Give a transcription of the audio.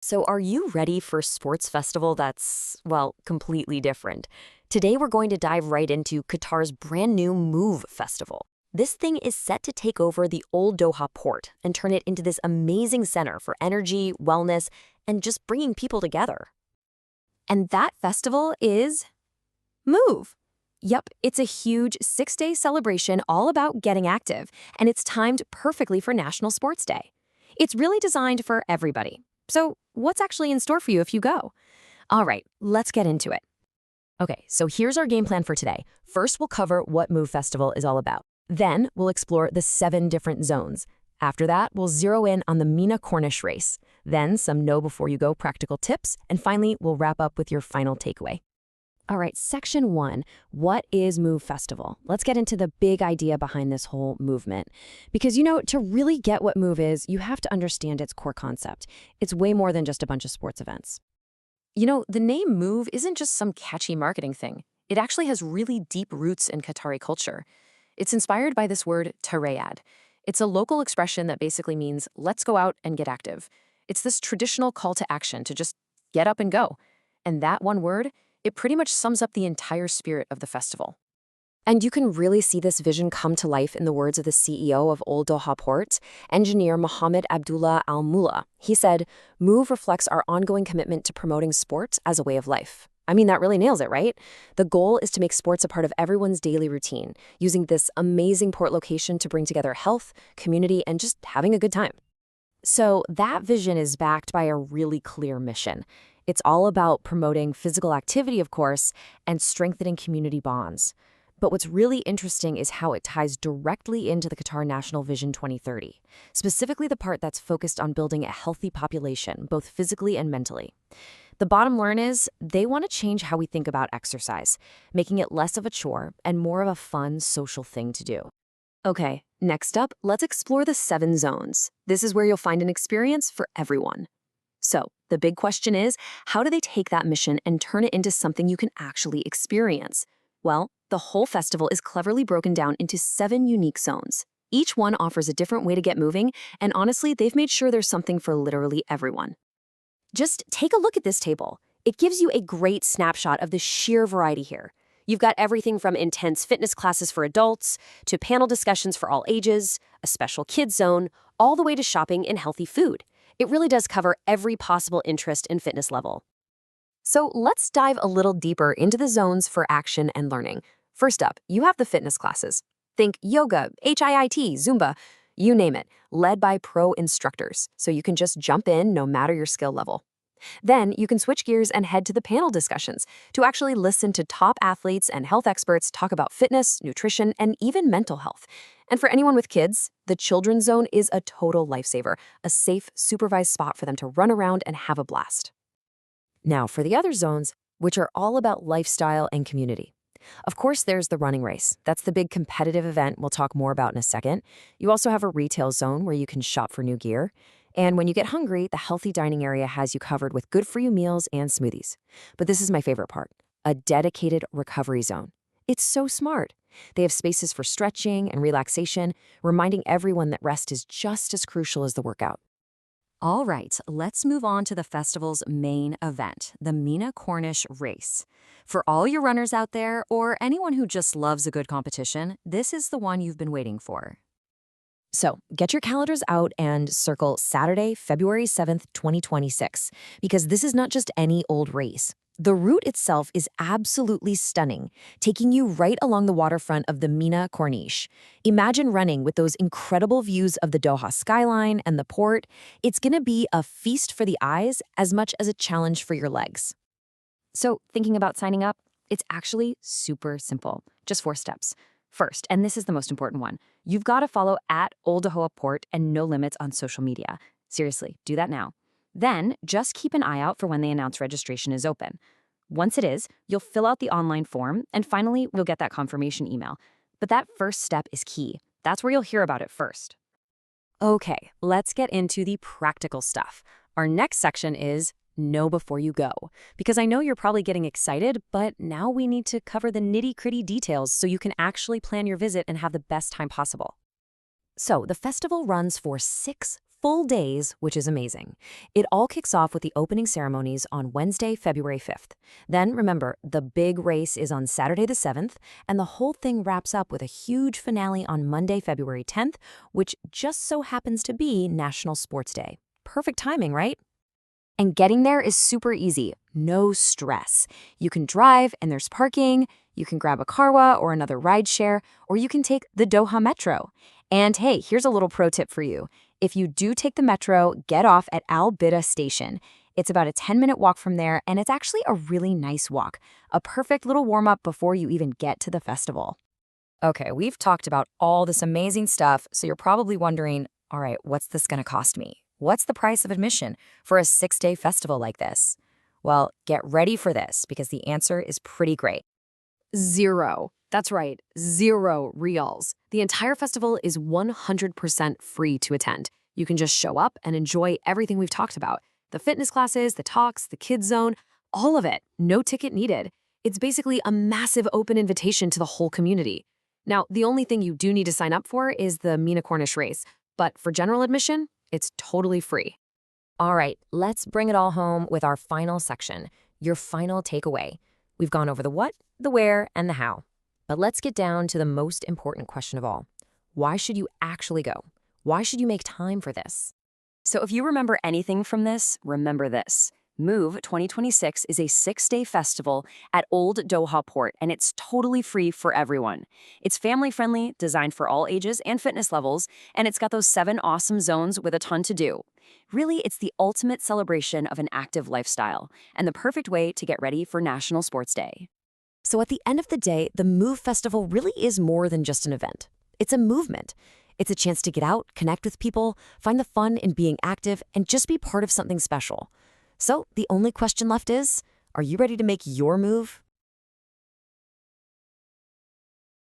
So, are you ready for a sports festival that's, well, completely different? Today, we're going to dive right into Qatar's brand new Move Festival. This thing is set to take over the Old Doha Port and turn it into this amazing center for energy, wellness, and just bringing people together. And that festival is Move. Yep, it's a huge 6-day celebration all about getting active, and it's timed perfectly for National Sports Day. It's really designed for everybody. So, what's actually in store for you if you go? All right, let's get into it. Okay, so here's our game plan for today. First, we'll cover what Move Festival is all about. Then, we'll explore the 7 different zones. After that, we'll zero in on the Mina Cornish race. Then, some know before you go practical tips. And finally, we'll wrap up with your final takeaway. All right, section 1, what is Move Festival? Let's get into the big idea behind this whole movement. Because, to really get what Move is, you have to understand its core concept. It's way more than just a bunch of sports events. The name Move isn't just some catchy marketing thing. It actually has really deep roots in Qatari culture. It's inspired by this word, tarayad. It's a local expression that basically means, let's go out and get active. It's this traditional call to action to just get up and go. And that one word, it pretty much sums up the entire spirit of the festival. And you can really see this vision come to life in the words of the CEO of Old Doha Port, engineer Mohammed Abdullah Al-Mula. He said, Move reflects our ongoing commitment to promoting sports as a way of life. I mean, that really nails it, right? The goal is to make sports a part of everyone's daily routine, using this amazing port location to bring together health, community, and just having a good time. So that vision is backed by a really clear mission. It's all about promoting physical activity, of course, and strengthening community bonds. But what's really interesting is how it ties directly into the Qatar National Vision 2030, specifically the part that's focused on building a healthy population, both physically and mentally. The bottom line is they want to change how we think about exercise, making it less of a chore and more of a fun social thing to do. Okay, next up, let's explore the 7 zones. This is where you'll find an experience for everyone. So, the big question is, how do they take that mission and turn it into something you can actually experience? Well, the whole festival is cleverly broken down into 7 unique zones. Each one offers a different way to get moving, and honestly, they've made sure there's something for literally everyone. Just take a look at this table. It gives you a great snapshot of the sheer variety here. You've got everything from intense fitness classes for adults, to panel discussions for all ages, a special kids zone, all the way to shopping and healthy food. It really does cover every possible interest and fitness level. So let's dive a little deeper into the zones for action and learning. First up, you have the fitness classes. Think yoga, HIIT, Zumba, you name it, led by pro instructors, so you can just jump in no matter your skill level. Then you can switch gears and head to the panel discussions to actually listen to top athletes and health experts talk about fitness, nutrition, and even mental health. And for anyone with kids, the children's zone is a total lifesaver, a safe, supervised spot for them to run around and have a blast. Now for the other zones, which are all about lifestyle and community. Of course, there's the running race. That's the big competitive event we'll talk more about in a second. You also have a retail zone where you can shop for new gear. And when you get hungry, the healthy dining area has you covered with good-for-you meals and smoothies. But this is my favorite part, a dedicated recovery zone. It's so smart. They have spaces for stretching and relaxation, reminding everyone that rest is just as crucial as the workout. All right, let's move on to the festival's main event, the Mina Cornish race. For all your runners out there, or anyone who just loves a good competition, this is the one you've been waiting for. So get your calendars out and circle Saturday, February 7th, 2026, because this is not just any old race. The route itself is absolutely stunning, taking you right along the waterfront of the Mina Corniche. Imagine running with those incredible views of the Doha skyline and the port. It's going to be a feast for the eyes as much as a challenge for your legs. So, thinking about signing up? It's actually super simple. Just 4 steps. First, and this is the most important one, you've got to follow at Old Doha Port and No Limits on social media. Seriously, do that now. Then, just keep an eye out for when they announce registration is open. Once it is, you'll fill out the online form, and finally, we'll get that confirmation email. But that first step is key. That's where you'll hear about it first. Okay, let's get into the practical stuff. Our next section is know before you go. Because I know you're probably getting excited, but now we need to cover the nitty-gritty details so you can actually plan your visit and have the best time possible. So the festival runs for 6 full days, which is amazing. It all kicks off with the opening ceremonies on Wednesday, February 5th. Then, remember, the big race is on Saturday the 7th, and the whole thing wraps up with a huge finale on Monday, February 10th, which just so happens to be National Sports Day. Perfect timing, right? And getting there is super easy, no stress. You can drive and there's parking, you can grab a carwa or another rideshare, or you can take the Doha Metro. And hey, here's a little pro tip for you. If you do take the Metro, get off at Al Bida Station. It's about a 10-minute walk from there, and it's actually a really nice walk, a perfect little warm-up before you even get to the festival. Okay, we've talked about all this amazing stuff, so you're probably wondering, all right, what's this going to cost me? What's the price of admission for a 6-day festival like this? Well, get ready for this because the answer is pretty great. Zero. That's right, 0 reals. The entire festival is 100% free to attend. You can just show up and enjoy everything we've talked about. The fitness classes, the talks, the kids zone, all of it. No ticket needed. It's basically a massive open invitation to the whole community. Now, the only thing you do need to sign up for is the Mina Cornish race, but for general admission, it's totally free. All right, let's bring it all home with our final section, your final takeaway. We've gone over the what, the where, and the how. But let's get down to the most important question of all. Why should you actually go? Why should you make time for this? So if you remember anything from this, remember this. Move 2026 is a 6-day festival at Old Doha Port, and it's totally free for everyone. It's family-friendly, designed for all ages and fitness levels, and it's got those 7 awesome zones with a ton to do. Really, it's the ultimate celebration of an active lifestyle, and the perfect way to get ready for National Sports Day. So at the end of the day, the Move Festival really is more than just an event. It's a movement. It's a chance to get out, connect with people, find the fun in being active, and just be part of something special. So the only question left is, are you ready to make your move?